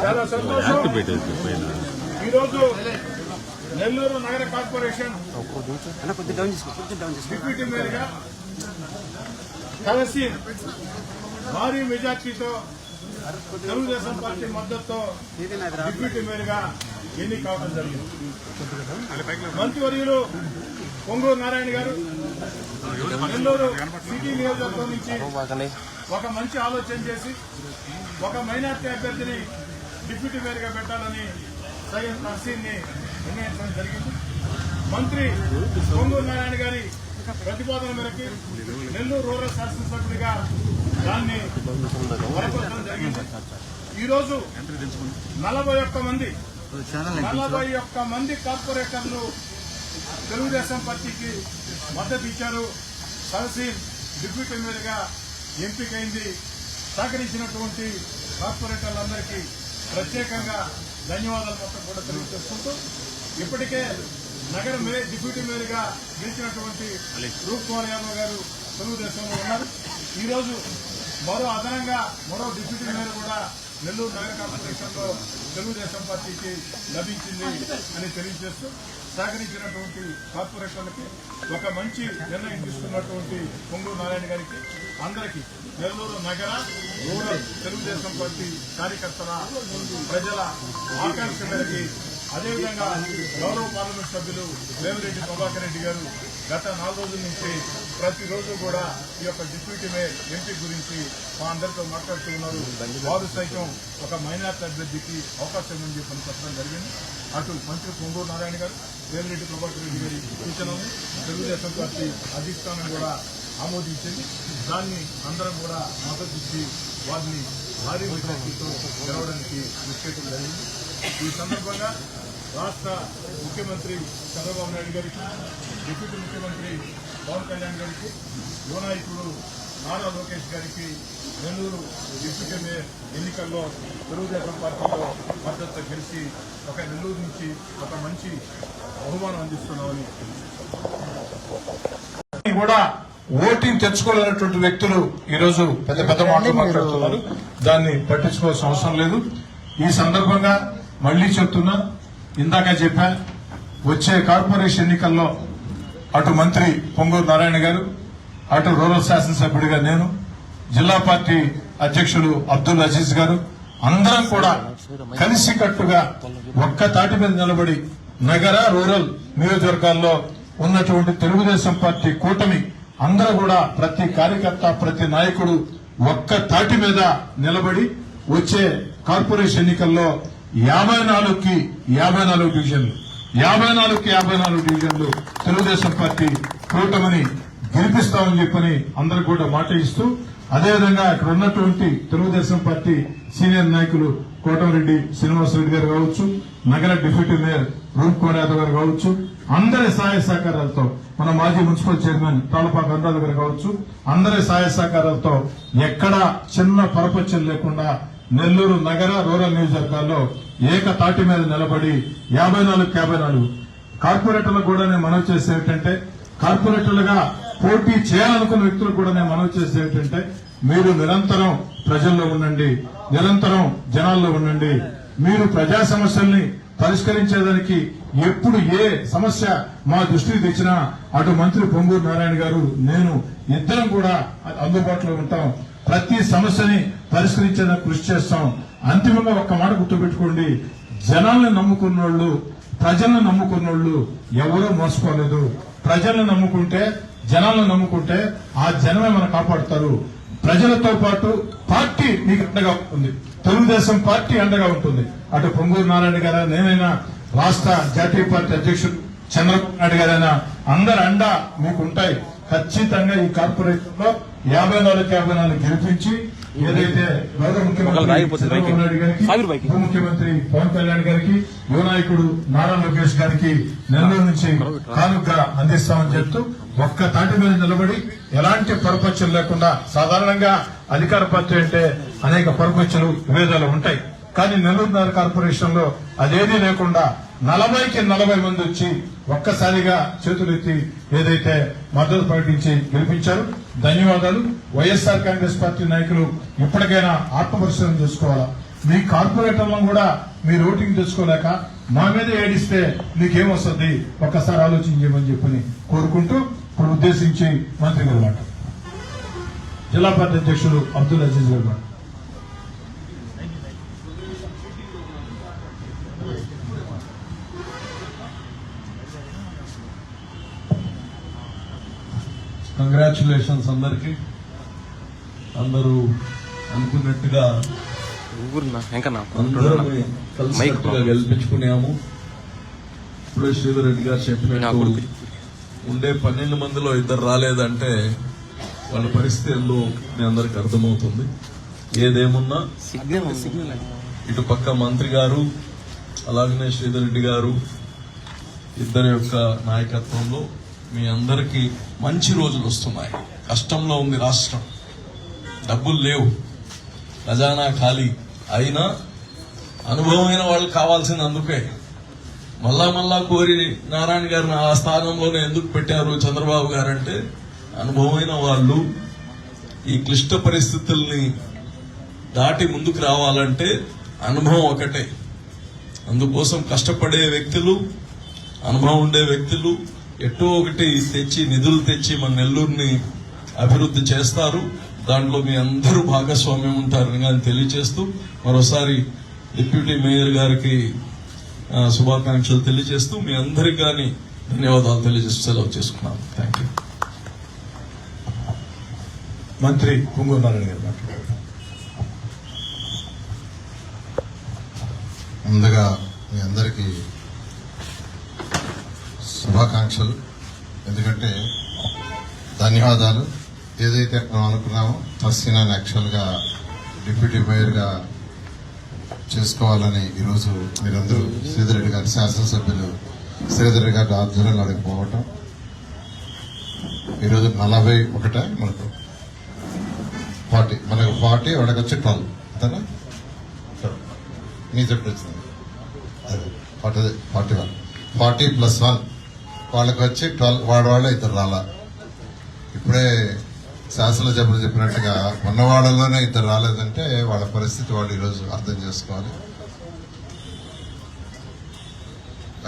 చాలా సంతోషం. ఈరోజు నెల్లూరు నగర కార్పొరేషన్ డిప్యూటీ మేయర్గా కలిసి భారీ మెజార్టీతో తెలుగుదేశం పార్టీ మద్దతుతో డిప్యూటీ మేయర్గా ఎన్నిక కావడం జరిగింది. మంత్రివర్యులు పొంగూరు నారాయణ గారు నెల్లూరు సిటీ నియోజకవర్గం నుంచి ఒక మంచి ఆలోచన చేసి ఒక మైనార్టీ అభ్యర్థిని డిప్యూటీ మేయర్గా పెట్టాలని సయ్యద్ నర్సీని నిర్ణయించడం జరిగింది. మంత్రి పొంగూరు నారాయణ గారి ప్రతిపాదన మేరకు నెల్లూరు రూరల్ శాసనసభ్యుడిగా దాన్ని బలపరచడం జరిగింది. ఈరోజు 41 మంది కార్పొరేటర్లు తెలుగుదేశం పార్టీకి మద్దతు ఇచ్చారు. తహసీల్ డిప్యూటీ మేయర్గా ఎంపికైంది. సహకరించినటువంటి కార్పొరేటర్లందరికీ ప్రత్యేకంగా ధన్యవాదాలు మొత్తం కూడా తెలియజేసుకుంటూ ఇప్పటికే నగర డిప్యూటీ మేయర్గా గెలిచినటువంటి రూప్ కుమార్ యాదవ్ గారు తెలుగుదేశంలో ఉన్నారు. ఈరోజు మరో డిప్యూటీ మేయర్ కూడా నెల్లూరు నగర కార్పొరేషన్లో తెలుగుదేశం పార్టీకి లభించింది అని తెలియజేస్తూ సహకరించినటువంటి కార్పొరేషన్లకి ఒక మంచి నిర్ణయం తీసుకున్నటువంటి పొంగూరు నారాయణ గారికి అందరికీ నెల్లూరు నగర రూరల్ తెలుగుదేశం పార్టీ కార్యకర్తల ప్రజల ఆకాంక్ష మేరకి అదేవిధంగా గౌరవ పార్లమెంట్ సభ్యులు వేమిరెడ్డి ప్రభాకర్ రెడ్డి గారు గత 4 రోజుల నుంచి ప్రతిరోజు కూడా ఈ యొక్క డిప్యూటీ మేయర్ ఎంపీ గురించి మా అందరితో మాట్లాడుతూ ఉన్నారు. వారు సైతం ఒక మైనార్టీ అభ్యర్థికి అవకాశం ఉందని చెప్పని చెప్పడం జరిగింది. అటు మంత్రి పొంగూరు నారాయణ గారు వేమిరెడ్డి ప్రభాకర్ రెడ్డి గారి సూచనలను తెలుగుదేశం పార్టీ అధిష్టానం కూడా ఆమోదించింది. దాన్ని అందరం కూడా మద్దతు ఇచ్చి వారిని భారీ మెజార్టీతో గెలవడానికి కృషి చేయడం జరిగింది. ఈ సందర్భంగా రాష్ట్ర ముఖ్యమంత్రి చంద్రబాబు నాయుడు గారికి, డిప్యూటీ ముఖ్యమంత్రి పవన్ కళ్యాణ్ గారికి, యువ నాయకుడు నారా లోకేష్ గారికి నెల్లూరు డిప్యూటీ మేయర్ ఎన్నికల్లో తెలుగుదేశం పార్టీలో మద్దతు గెలిచి ఒక నెల్లూరు నుంచి ఒక మంచి బహుమానం అందిస్తున్నామని కూడా ఓటింగ్ తెచ్చుకోలేనటువంటి వ్యక్తులు ఈరోజు పెద్ద పెద్ద మాటలు మాట్లాడుతున్నారు. దాన్ని పట్టించుకోవాల్సిన అవసరం లేదు. ఈ సందర్భంగా మళ్లీ చెప్తున్నా, ఇందాక చెప్పా, వచ్చే కార్పొరేషన్ ఎన్నికల్లో అటు మంత్రి పొంగూరు నారాయణ గారు, అటు రూరల్ శాసనసభ్యుడిగా నేను, జిల్లా పార్టీ అధ్యక్షులు అబ్దుల్ అజీజ్ గారు అందరం కూడా కలిసికట్టుగా ఒక్క తాటి మీద నిలబడి నగర రూరల్ నియోజకవర్గాల్లో ఉన్నటువంటి తెలుగుదేశం పార్టీ కూటమి అందరూ కూడా ప్రతి కార్యకర్త, ప్రతి నాయకుడు ఒక్క తాటి మీద నిలబడి వచ్చే కార్పొరేషన్ ఎన్నికల్లో 54కి 54 డివిజన్లు 54 డివిజన్లు తెలుగుదేశం పార్టీ కూటమిని గెలిపిస్తామని చెప్పని అందరూ కూడా మాట ఇస్తూ, అదేవిధంగా ఇక్కడ ఉన్నటువంటి తెలుగుదేశం పార్టీ సీనియర్ నాయకులు కోటమిరెడ్డి శ్రీనివాసరెడ్డి గారు కావచ్చు, నగర డిప్యూటీ మేయర్ రూప్ కుమార్ యాదవ్ గారు కావచ్చు, అందరి సహాయ సహకారాలతో, మన మాజీ మున్సిపల్ చైర్మన్ తాళపాక అనురాధ గారు కావచ్చు, అందరి సహాయ సహకారాలతో ఎక్కడా చిన్న పరపచ్చలు లేకుండా నెల్లూరు నగర రూరల్ నియోజకవర్గాల్లో ఏకతాటి మీద నిలబడి 54 కార్పొరేటర్లకు కూడా నేను మనవి చేసే ఏంటంటే, కార్పొరేటర్లుగా పోటీ చేయాలనుకున్న వ్యక్తులకు కూడా నేను మనవి చేసే ఏంటంటే, మీరు నిరంతరం ప్రజల్లో ఉండండి, నిరంతరం జనాల్లో ఉండండి. మీరు ప్రజా సమస్యల్ని పరిష్కరించేదానికి ఎప్పుడు ఏ సమస్య మా దృష్టికి తెచ్చినా అటు మంత్రి పొంగూరు నారాయణ గారు, నేను ఇద్దరం కూడా అందుబాటులో ఉంటాం. ప్రతి సమస్యని పరిష్కరించేందుకు కృషి చేస్తాం. అంతిమంగా ఒక్క మాట గుర్తుపెట్టుకోండి, జనాల్ని నమ్ముకున్నోళ్లు, ప్రజలను నమ్ముకున్నోళ్లు ఎవరూ మోసపోలేదు. ప్రజలను నమ్ముకుంటే, జనాలను నమ్ముకుంటే ఆ జనమే మనం కాపాడుతారు. ప్రజలతో పాటు పార్టీ మీకు అండగా ఉంటుంది, తెలుగుదేశం పార్టీ అండగా ఉంటుంది. అటు పొంగూరు నారాయణ గారు, నేనైనా రాష్ట్ర జాతీయ పార్టీ అధ్యక్షుడు చంద్రబాబు నాయుడు గారైనా అందరి అండ మీకు ఉంటాయి. ఖచ్చితంగా ఈ కార్పొరేషన్ లో 54 గెలిపించి ఏదైతే గౌరవ ముఖ్యమంత్రి చంద్రబాబు నాయుడు గారికి, ఉప ముఖ్యమంత్రి పవన్ కళ్యాణ్ గారికి, యువ నాయకుడు నారా లోకేష్ గారికి నెల్లూరు నుంచి కానుకగా అందిస్తామని చెప్తూ ఒక్క తాటి మీద నిలబడి ఎలాంటి పరపచ్చలు లేకుండా, సాధారణంగా అధికార పార్టీ అంటే అనేక పరపచ్చలు విభేదాలు ఉంటాయి, కానీ నెల్లూరు నగర కార్పొరేషన్ లో అదేదీ లేకుండా 40కి 40 మంది వచ్చి ఒక్కసారిగా చేతులెత్తి ఏదైతే మద్దతు ప్రకటించి గెలిపించారు. ధన్యవాదాలు. వైఎస్ఆర్ కాంగ్రెస్ పార్టీ నాయకులు ఇప్పటికైనా ఆత్మపరిశీలన చేసుకోవాలా. మీ కార్పొరేటర్లను కూడా మీరు ఓటింగ్ తెచ్చుకోలేక మా మీద ఏడిస్తే మీకేమొస్తుంది ఒక్కసారి ఆలోచించమని చెప్పని కోరుకుంటూ ఇప్పుడు ఉద్దేశించి మంత్రి గారు మాట జిల్లా పార్టీ అధ్యక్షుడు అబ్దుల్ అజీజ్ గారు మాట. కంగ్రాచులేషన్స్ అందరికి. అందరూ అనుకున్నట్టుగా కలిసినట్టుగా గెలిపించుకున్నాము. ఇప్పుడే శ్రీధర్ రెడ్డి గారు చెప్పినట్టు ఉండే 12 మందిలో 2 రాలేదంటే వాళ్ళ పరిస్థితి ఏందో మీ అందరికి అర్థమవుతుంది. ఏదేమున్నా ఇటు పక్క మంత్రి గారు అలాగనే శ్రీధర్ రెడ్డి గారు ఇద్దరి యొక్క నాయకత్వంలో మీ అందరికీ మంచి రోజులు వస్తున్నాయి. కష్టంలో ఉంది రాష్ట్రం, డబ్బులు లేవు, ఖజానా ఖాళీ అయినా అనుభవమైన వాళ్ళు కావాల్సింది. అందుకే మళ్ళా కోరి నారాయణ గారిని ఆ స్థానంలోనే ఎందుకు పెట్టారు చంద్రబాబు గారు అంటే, అనుభవమైన వాళ్ళు ఈ క్లిష్ట పరిస్థితుల్ని దాటి ముందుకు రావాలంటే అనుభవం ఒకటే. అందుకోసం కష్టపడే వ్యక్తులు, అనుభవం ఉండే వ్యక్తులు ఎట్టో ఒకటి తెచ్చి నిధులు తెచ్చి మన నెల్లూరుని అభివృద్ధి చేస్తారు. దాంట్లో మీ అందరూ భాగస్వామ్యం ఉంటారని కానీ తెలియజేస్తూ మరోసారి డిప్యూటీ మేయర్ గారికి శుభాకాంక్షలు తెలియజేస్తూ మీ అందరికి కానీ ధన్యవాదాలు తెలియజేస్తూ సెలవు చేసుకున్నాను. Thank you. మంత్రి పొంగూరు నారాయణ గారు మాట్లాడారు. ముందుగా మీ అందరికీ శుభాకాంక్షలు. ఎందుకంటే ధన్యవాదాలు. ఏదైతే మనం అనుకున్నామో తస్సీనాన్ని యాక్చువల్గా డిప్యూటీ మేయర్గా చేసుకోవాలని ఈరోజు మీరందరూ శ్రీధర్ రెడ్డి గారి శాసనసభ్యులు శ్రీధర్ రెడ్డి గారి ఆధ్వర్యంలో అడిగిపోవటం. ఈరోజు 41 మనకు 40, మనకు 40 వాడికి వచ్చి 12 అంతేనా? మీ చెప్పి వచ్చింది అదే 41 40 + 1 వాళ్ళకి వచ్చి 12. వాళ్ళే 2 రాలా. ఇప్పుడే శాసనసభ్యులు చెప్పినట్టుగా ఉన్నవాళ్ళలోనే 2 రాలేదంటే వాళ్ళ పరిస్థితి వాళ్ళు ఈరోజు అర్థం చేసుకోవాలి.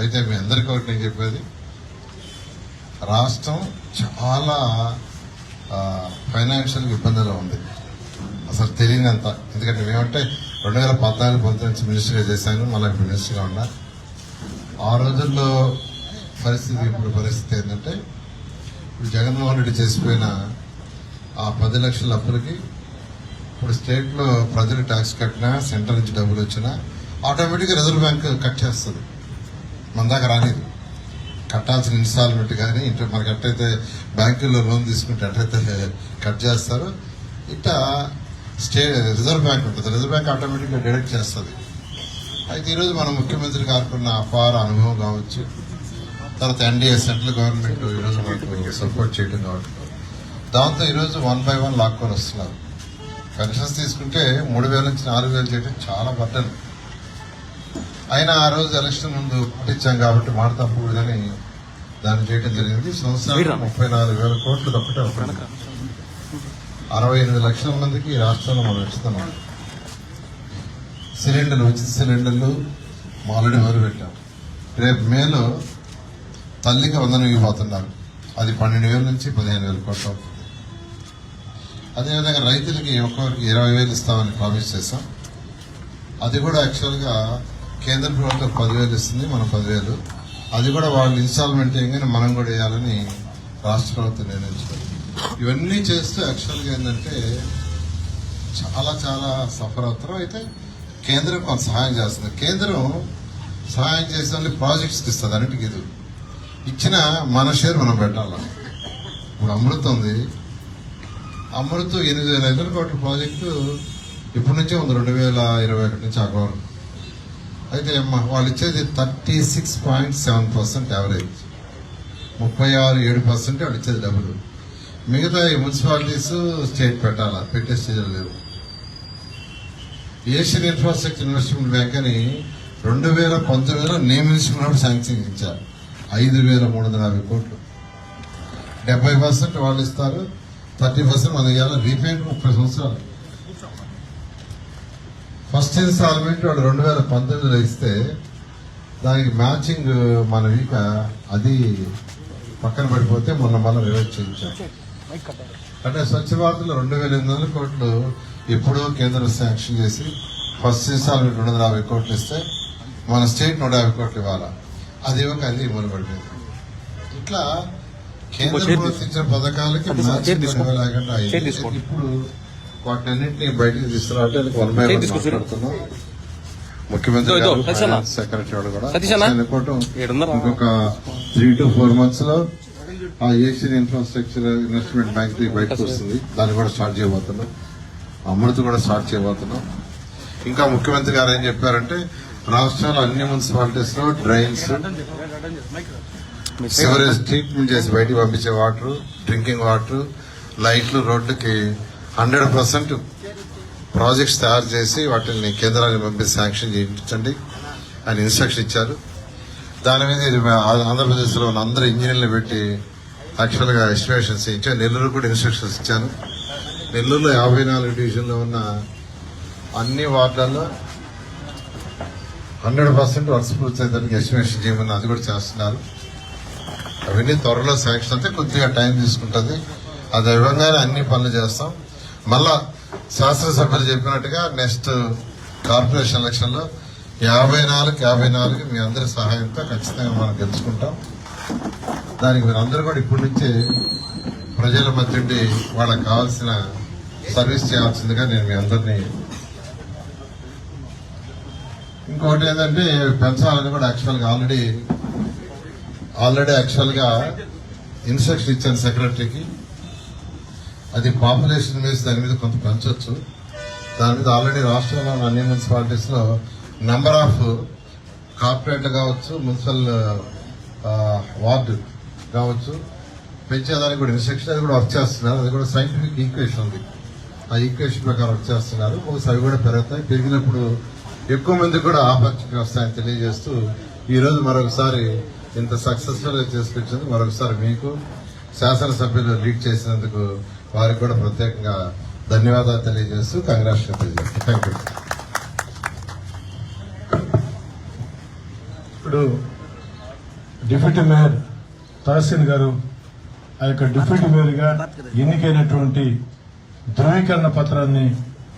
అయితే మీ అందరికీ ఒకటి నేను చెప్పేది, రాష్ట్రం చాలా ఫైనాన్షియల్ ఇబ్బందులు ఉంది, అసలు తెలియనంత. ఎందుకంటే మేమంటే 2014-19 మినిస్టర్గా చేశాను, మళ్ళీ ఇప్పుడు మినిస్టర్గా ఉన్నా. ఆ రోజుల్లో పరిస్థితి ఇప్పుడు పరిస్థితి ఏంటంటే, ఇప్పుడు జగన్మోహన్ రెడ్డి చేసిపోయిన ఆ 10 లక్షల అప్పులకి ఇప్పుడు స్టేట్లో ప్రజలు ట్యాక్స్ కట్టినా, సెంటర్ నుంచి డబ్బులు వచ్చినా ఆటోమేటిక్గా రిజర్వ్ బ్యాంక్ కట్ చేస్తుంది. మన దాకా రాలేదు. కట్టాల్సిన ఇన్స్టాల్మెంట్ కానీ మనకి ఎట్టయితే బ్యాంకుల్లో లోన్ తీసుకుంటే ఎట్టయితే కట్ చేస్తారో ఇట్లా రిజర్వ్ బ్యాంక్ ఉంటుంది. రిజర్వ్ బ్యాంక్ ఆటోమేటిక్గా డిడక్ట్ చేస్తుంది. అయితే ఈరోజు మన ముఖ్యమంత్రి గారుకున్న అపార అనుభవం కావచ్చు, తర్వాత ఎన్డీఏ సెంట్రల్ గవర్నమెంట్ ఈరోజు మనకు సపోర్ట్ చేయడం కావచ్చు, దాంతో ఈరోజు 1 by 1 లాక్కొని వస్తున్నారు. పెన్షన్స్ తీసుకుంటే 3,000 నుంచి 4,000 చేయడం చాలా బట్టలు. అయినా ఆ రోజు ఎలక్షన్ ముందు పట్టించాం కాబట్టి మాట తప్పకూడదని దాన్ని చేయడం జరిగింది. సంవత్సరానికి 34,000 కోట్లు తప్పటే 68 లక్షల మందికి ఈ రాష్ట్రంలో మనం ఇస్తున్నాం. సిలిండర్లు, ఉచిత సిలిండర్లు ఆల్రెడీ మొదలుపెట్టాం. రేపు మేలో తల్లికి వందనం ఇవ్వబోతున్నారు. అది 12,000 నుంచి 15,000 కోట్లు అవుతుంది. అదేవిధంగా రైతులకి ఒక్కొక్కరికి 20,000 ఇస్తామని ప్రామిస్ చేశాం. అది కూడా యాక్చువల్గా కేంద్ర ప్రభుత్వం 10,000 ఇస్తుంది, మనం 10,000. అది కూడా వాళ్ళు ఇన్స్టాల్మెంట్ చేయగానే మనం కూడా వేయాలని రాష్ట్ర ప్రభుత్వం నిర్ణయించుకుంది. ఇవన్నీ చేస్తూ యాక్చువల్గా ఏంటంటే చాలా చాలా సఫర్ అవుతారు. అయితే కేంద్రం కొంత సహాయం చేస్తుంది. కేంద్రం సహాయం చేసే ప్రాజెక్ట్స్కి ఇస్తుంది, అన్నిటికీ ఇది ఇచ్చిన మన షేర్ మనం పెట్టాలి. ఇప్పుడు అమృత్ ఉంది, అమృత్ 8,500 కోట్ల ప్రాజెక్టు ఇప్పటి నుంచే ఉంది, 2021 నుంచి ఆగవరం. అయితే వాళ్ళు ఇచ్చేది 36.7% యావరేజ్, 36-7% వాళ్ళు ఇచ్చేది డబ్బులు. మిగతా ఈ మున్సిపాలిటీస్ స్టేట్ పెట్టాలా, పెట్టే స్టేజ్లు లేవు. ఏషియన్ ఇన్ఫ్రాస్ట్రక్చర్ ఇన్వెస్ట్మెంట్ బ్యాంక్ అని 2019లో నియమించుకున్నప్పుడు శాంక్షన్ ఇచ్చారు 5,350 కోట్లు. 70% వాళ్ళు ఇస్తారు, 30% మన ఇవాళ రీపేమెంట్ 30 సంవత్సరాలు. ఫస్ట్ ఇన్స్టాల్మెంట్ వాడు 2019లో ఇస్తే దానికి మ్యాచింగ్ మన వీక అది పక్కన పడిపోతే మొన్న మనం రివర్స్ చేయించాం. అంటే స్వచ్ఛ భారత్లో 2,800 కోట్లు ఎప్పుడో కేంద్రం శాంక్షన్ చేసి ఫస్ట్ ఇన్స్టాల్మెంట్ 250 కోట్లు ఇస్తే మన స్టేట్ 150 కోట్లు ఇవ్వాలా, అది ఇవ్వక అది ఇవ్వబడిపోయింది. ఇట్లా కేంద్రం ప్రోత్సహించిన పథకాలకి మ్యాచింగ్ ఇవ్వలేకుండా అయింది. ఇప్పుడు వాటినన్నింటినీ బయటకు తీసుకురావడానికి 1 by 1 మాట్లాడుతున్నాం. ముఖ్యమంత్రి గారు, ఫైనాన్స్ సెక్రటరీ వాడు కూడా ఇంకొక 3 to 4 months లో ఆ ఏషియన్ ఇన్ఫ్రాస్ట్రక్చర్ ఇన్వెస్ట్మెంట్ బ్యాంక్ బయటకు వస్తుంది. దాన్ని కూడా స్టార్ట్ చేయబోతున్నాం. అమృత్ కూడా స్టార్ట్ చేయబోతున్నాం. ఇంకా ముఖ్యమంత్రి గారు ఏం చెప్పారంటే రాష్ట్రాల అన్ని మున్సిపాలిటీస్ లో డ్రైన్స్, సివరేజ్ ట్రీట్మెంట్ చేసి బయటికి పంపించే వాటర్, డ్రింకింగ్ వాటర్, లైట్లు, రోడ్లకి 100% ప్రాజెక్ట్స్ తయారు చేసి వాటిని కేంద్రానికి పంపించి శాంక్షన్ చేయించండి అని ఇన్స్ట్రక్షన్ ఇచ్చారు. దాని మీద ఆంధ్రప్రదేశ్ లో ఉన్న అందరు ఇంజనీర్లు పెట్టి యాక్చువల్ గా ఎస్టిమేషన్స్ ఇచ్చాను. నెల్లూరు కూడా ఇన్స్ట్రక్షన్స్ ఇచ్చాను. నెల్లూరులో 54 డివిజన్లో ఉన్న అన్ని వార్డులలో 100% వర్క్స్ పూర్తయ్యేదానికి ఎస్టిమేషన్ చేయమని అది కూడా చేస్తున్నారు. అవన్నీ త్వరలో శాంక్షన్ అయితే కొద్దిగా టైం తీసుకుంటుంది. అది ఇవ్వగానే అన్ని పనులు చేస్తాం. మళ్ళా శాసనసభ్యులు చెప్పినట్టుగా నెక్స్ట్ కార్పొరేషన్ ఎలక్షన్ లో 54 మీ అందరి సహాయంతో ఖచ్చితంగా మనం గెలుచుకుంటాం. దానికి మీరు అందరూ కూడా ఇప్పటి నుంచే ప్రజల మధ్య ఉండి వాళ్ళకి కావాల్సిన సర్వీస్ చేయాల్సిందిగా నేను మీ అందరినీ. ఇంకోటి ఏంటంటే పెంచాలని కూడా ఆల్రెడీ యాక్చువల్ గా ఇన్స్ట్రక్షన్ ఇచ్చాను సెక్రటరీకి. అది పాపులేషన్ మీద దాని మీద కొంత పెంచవచ్చు. దాని మీద ఆల్రెడీ రాష్ట్రంలో ఉన్న అన్ని మున్సిపాలిటీస్ లో నెంబర్ ఆఫ్ కార్పొరేట్లు కావచ్చు, మున్సిపల్ వార్డు కావచ్చు పెంచేదానికి కూడా ఇన్స్ట్రక్షన్ అది కూడా వర్క్ చేస్తున్నారు. అది కూడా సైంటిఫిక్ ఈక్వేషన్ ఉంది. ఆ ఈక్వేషన్ ప్రకారం వర్క్ చేస్తున్నారు. అవి కూడా పెరుగుతాయి. పెరిగినప్పుడు ఎక్కువ మంది కూడా ఆపర్చునిటీ వస్తాయని తెలియజేస్తూ ఈ రోజు మరొకసారి ఇంత సక్సెస్ఫుల్ గా చేసుకొచ్చింది మరొకసారి మీకు శాసనసభ్యులు లీడ్ చేసినందుకు వారికి కూడా ప్రత్యేకంగా ధన్యవాదాలు తెలియజేస్తూ కంగ్రాచులేషన్ తెలియజేస్తాను. Thank you. ఇప్పుడు డిప్యూటీ మేయర్ తహసీన్ గారు ఆ యొక్క డిప్యూటీ మేయర్ గా ఎన్నికైనటువంటి ధృవీకరణ పత్రాన్ని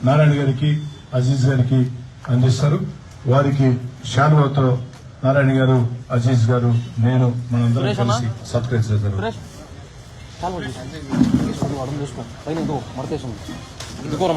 నారాయణ గారికి, అజీజ్ గారికి అందిస్తారు. వారికి శాలువాతో నారాయణ గారు, అజీజ్ గారు, నేను మనందరం కలిసి సత్కరించారు. ఇది కూడా